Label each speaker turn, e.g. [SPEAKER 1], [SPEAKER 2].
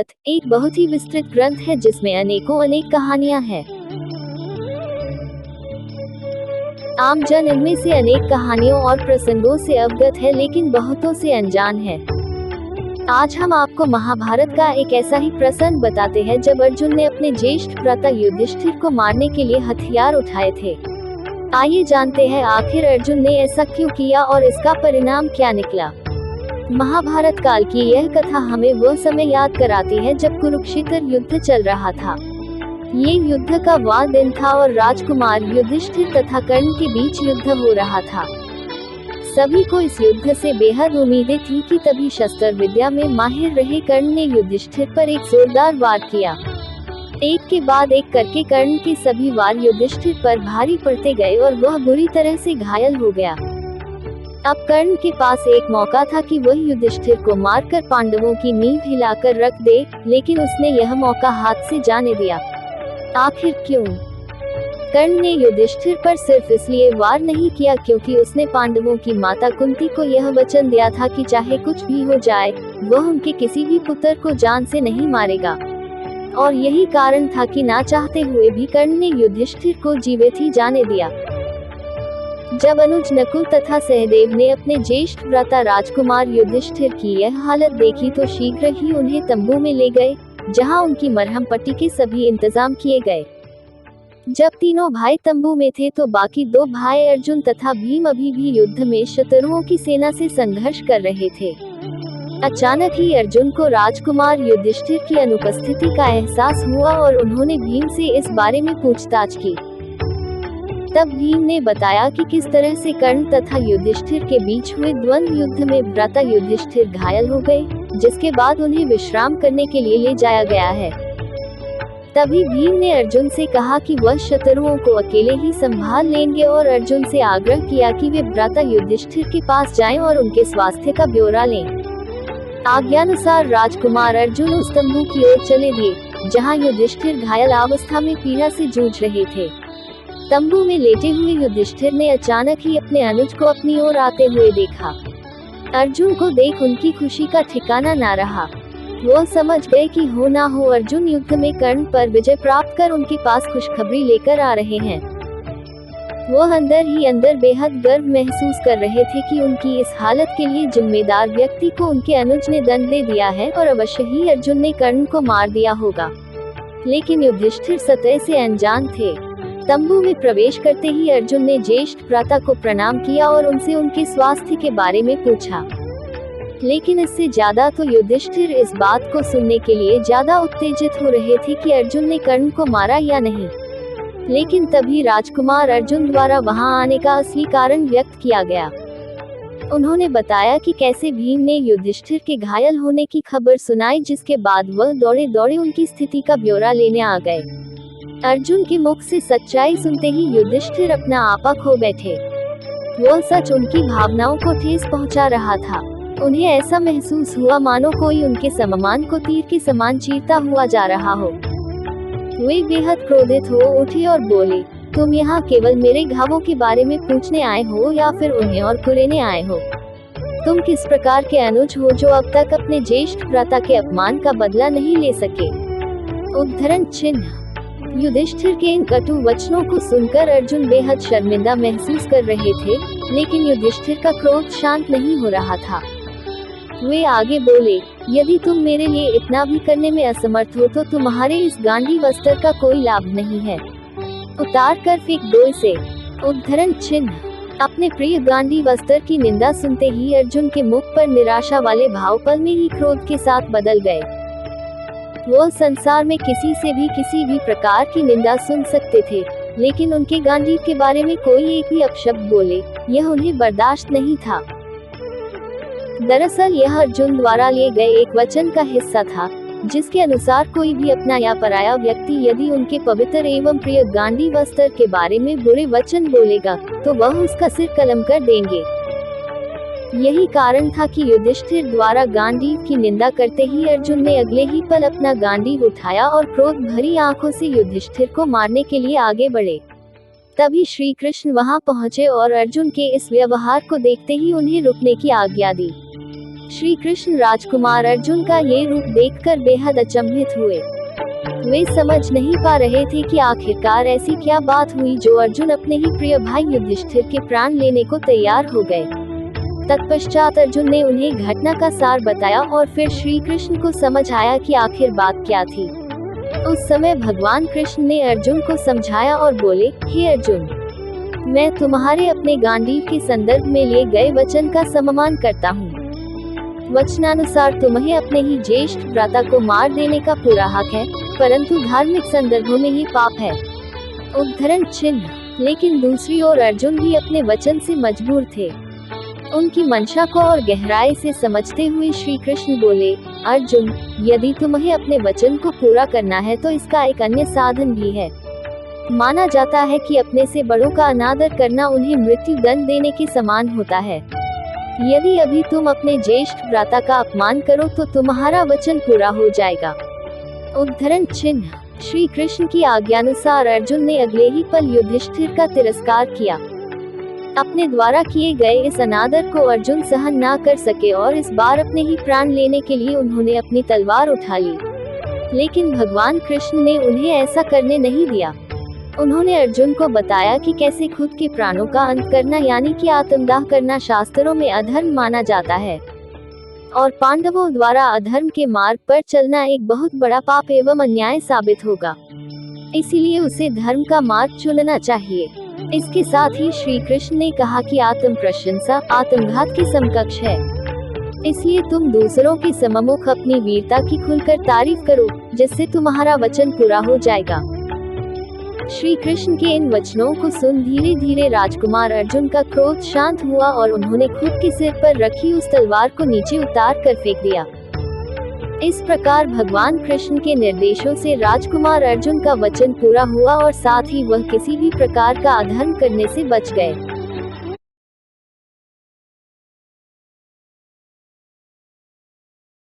[SPEAKER 1] महाभारत एक बहुत ही विस्तृत ग्रंथ है जिसमें अनेक कहानियां हैं। आम जन इनमें से अनेक कहानियों और प्रसंगों से अवगत है, लेकिन बहुतों से अनजान है। आज हम आपको महाभारत का एक ऐसा ही प्रसंग बताते हैं जब अर्जुन ने अपने ज्येष्ठ भ्राता युधिष्ठिर को मारने के लिए हथियार उठाए थे। आइए जानते हैं आखिर अर्जुन ने ऐसा क्यों किया और इसका परिणाम क्या निकला। महाभारत काल की यह कथा हमें वह समय याद कराती है जब कुरुक्षेत्र युद्ध चल रहा था। ये युद्ध का वह दिन था और राजकुमार युधिष्ठिर तथा कर्ण के बीच युद्ध हो रहा था। सभी को इस युद्ध से बेहद उम्मीदें थी कि तभी शस्त्र विद्या में माहिर रहे कर्ण ने युधिष्ठिर पर एक जोरदार वार किया। एक के बाद एक करके कर्ण के सभी वार युधिष्ठिर पर भारी पड़ते गए और वह बुरी तरह से घायल हो गया। अब कर्ण के पास एक मौका था कि वह युधिष्ठिर को मारकर पांडवों की नींव हिलाकर रख दे, लेकिन उसने यह मौका हाथ से जाने दिया। आखिर क्यों? कर्ण ने युधिष्ठिर पर सिर्फ इसलिए वार नहीं किया क्योंकि उसने पांडवों की माता कुंती को यह वचन दिया था कि चाहे कुछ भी हो जाए, वह उनके किसी भी पुत्र को जान से नहीं मारेगा। और यही कारण था कि ना चाहते हुए भी कर्ण ने युधिष्ठिर को जीवित ही जाने दिया। जब अनुज नकुल तथा सहदेव ने अपने ज्येष्ठ भ्राता राजकुमार युधिष्ठिर की यह हालत देखी तो शीघ्र ही उन्हें तंबू में ले गए, जहां उनकी मरहम पट्टी के सभी इंतजाम किए गए। जब तीनों भाई तंबू में थे तो बाकी दो भाई अर्जुन तथा भीम अभी भी युद्ध में शत्रुओं की सेना से संघर्ष कर रहे थे। अचानक ही अर्जुन को राजकुमार युधिष्ठिर की अनुपस्थिति का एहसास हुआ और उन्होंने भीम से इस बारे में पूछताछ की। तब भीम ने बताया कि किस तरह से कर्ण तथा युधिष्ठिर के बीच हुए द्वंद्व युद्ध में भ्राता युधिष्ठिर घायल हो गए, जिसके बाद उन्हें विश्राम करने के लिए ले जाया गया है। तभी भीम ने अर्जुन से कहा कि वह शत्रुओं को अकेले ही संभाल लेंगे और अर्जुन से आग्रह किया कि वे भ्राता युधिष्ठिर के पास जाएं और उनके स्वास्थ्य का ब्यौरा लें। आज्ञानुसार राजकुमार अर्जुन उस तंबू की ओर चले दिए, जहां युधिष्ठिर घायल अवस्था में पीड़ा से जूझ रहे थे। तंबू में लेटे हुए युधिष्ठिर ने अचानक ही अपने अनुज को अपनी ओर आते हुए देखा। अर्जुन को देख उनकी खुशी का ठिकाना ना रहा। वो समझ गए कि हो ना हो अर्जुन युद्ध में कर्ण पर विजय प्राप्त कर उनके पास खुशखबरी लेकर आ रहे हैं। वो अंदर ही अंदर बेहद गर्व महसूस कर रहे थे कि उनकी इस हालत के लिए जिम्मेदार व्यक्ति को उनके अनुज ने दंड दे दिया है और अवश्य ही अर्जुन ने कर्ण को मार दिया होगा। लेकिन युधिष्ठिर सतह से अनजान थे। तंबू में प्रवेश करते ही अर्जुन ने ज्येष्ठ भ्राता को प्रणाम किया और उनसे उनके स्वास्थ्य के बारे में पूछा। लेकिन इससे ज्यादा तो युधिष्ठिर इस बात को सुनने के लिए ज्यादा उत्तेजित हो रहे थे कि अर्जुन ने कर्ण को मारा या नहीं। लेकिन तभी राजकुमार अर्जुन द्वारा वहां आने का असली कारण व्यक्त किया गया। उन्होंने बताया कि कैसे भीम ने युधिष्ठिर के घायल होने की खबर सुनाई, जिसके बाद वह दौड़े दौड़े उनकी स्थिति का ब्यौरा लेने आ गए। अर्जुन के मुख से सच्चाई सुनते ही युधिष्ठिर अपना आपा खो बैठे। वो सच उनकी भावनाओं को ठेस पहुंचा रहा था। उन्हें ऐसा महसूस हुआ मानो कोई उनके सम्मान को तीर के समान चीरता हुआ जा रहा हो। वे बेहद क्रोधित हो उठे और बोले, तुम यहाँ केवल मेरे घावों के बारे में पूछने आए हो या फिर उन्हें और कुरेने आए हो? तुम किस प्रकार के अनुज हो जो अब तक अपने ज्येष्ठ भ्राता के अपमान का बदला नहीं ले सके? उद्धरण चिन्ह। युधिष्ठिर के इन कटु वचनों को सुनकर अर्जुन बेहद शर्मिंदा महसूस कर रहे थे, लेकिन युधिष्ठिर का क्रोध शांत नहीं हो रहा था। वे आगे बोले, यदि तुम मेरे लिए इतना भी करने में असमर्थ हो तो तुम्हारे इस गांडी वस्त्र का कोई लाभ नहीं है। उतार कर फेंक दो इसे। उद्धरण चिन्ह। अपने प्रिय गांडी वस्त्र की निंदा सुनते ही अर्जुन के मुख पर निराशा वाले भाव पल में ही क्रोध के साथ बदल गए। वो संसार में किसी से भी किसी भी प्रकार की निंदा सुन सकते थे, लेकिन उनके गांडीव के बारे में कोई एक भी अपशब्द बोले, यह उन्हें बर्दाश्त नहीं था। दरअसल यह अर्जुन द्वारा लिए गए एक वचन का हिस्सा था, जिसके अनुसार कोई भी अपना या पराया व्यक्ति यदि उनके पवित्र एवं प्रिय गांडी वस्त्र के बारे में बुरे वचन बोलेगा, तो वह उसका सिर कलम कर देंगे। यही कारण था कि युधिष्ठिर द्वारा गांडीव की निंदा करते ही अर्जुन ने अगले ही पल अपना गांडीव उठाया और क्रोध भरी आंखों से युधिष्ठिर को मारने के लिए आगे बढ़े। तभी श्री कृष्ण वहां पहुंचे और अर्जुन के इस व्यवहार को देखते ही उन्हें रुकने की आज्ञा दी। श्री कृष्ण राजकुमार अर्जुन का ये रूप देखकर बेहद अचंभित हुए। वे समझ नहीं पा रहे थे कि आखिरकार ऐसी क्या बात हुई जो अर्जुन अपने ही प्रिय भाई युधिष्ठिर के प्राण लेने को तैयार हो गए। तत्पश्चात अर्जुन ने उन्हें घटना का सार बताया और फिर श्री कृष्ण को समझ आया कि आखिर बात क्या थी। उस समय भगवान कृष्ण ने अर्जुन को समझाया और बोले, हे अर्जुन, मैं तुम्हारे अपने गांडीव के संदर्भ में लिए गए वचन का सम्मान करता हूँ। वचनानुसार तुम्हें अपने ही ज्येष्ठ भ्राता को मार देने का पूरा हक है, परंतु धार्मिक संदर्भों में ही पाप है। उद्धरण चिन्ह। लेकिन दूसरी ओर अर्जुन भी अपने वचन से मजबूर थे। उनकी मंशा को और गहराई से समझते हुए श्री कृष्ण बोले, अर्जुन, यदि तुम्हें अपने वचन को पूरा करना है तो इसका एक अन्य साधन भी है। माना जाता है कि अपने से बड़ों का अनादर करना उन्हें मृत्यु दंड देने के समान होता है। यदि अभी तुम अपने ज्येष्ठ भ्राता का अपमान करो तो तुम्हारा वचन पूरा हो जाएगा। उद्धरण चिन्ह। श्री कृष्ण की आज्ञानुसार अर्जुन ने अगले ही पल युधिष्ठिर का तिरस्कार किया। अपने द्वारा किए गए इस अनादर को अर्जुन सहन ना कर सके और इस बार अपने ही प्राण लेने के लिए उन्होंने अपनी तलवार उठा ली। लेकिन भगवान कृष्ण ने उन्हें ऐसा करने नहीं दिया। उन्होंने अर्जुन को बताया कि कैसे खुद के प्राणों का अंत करना यानी कि आत्मदाह करना शास्त्रों में अधर्म माना जाता है और पांडवों द्वारा अधर्म के मार्ग पर चलना एक बहुत बड़ा पाप एवं अन्याय साबित होगा। इसीलिए उसे धर्म का मार्ग चुनना चाहिए। इसके साथ ही श्री कृष्ण ने कहा कि आत्म प्रशंसा आत्मघात के समकक्ष है। इसलिए तुम दूसरों के सम्मुख अपनी वीरता की खुलकर तारीफ करो, जिससे तुम्हारा वचन पूरा हो जाएगा। श्री कृष्ण के इन वचनों को सुन धीरे धीरे राजकुमार अर्जुन का क्रोध शांत हुआ और उन्होंने खुद के सिर पर रखी उस तलवार को नीचे उतार कर फेंक दिया। इस प्रकार भगवान कृष्ण के निर्देशों से राजकुमार अर्जुन का वचन पूरा हुआ और साथ ही वह किसी भी प्रकार का अधर्म करने से बच गए।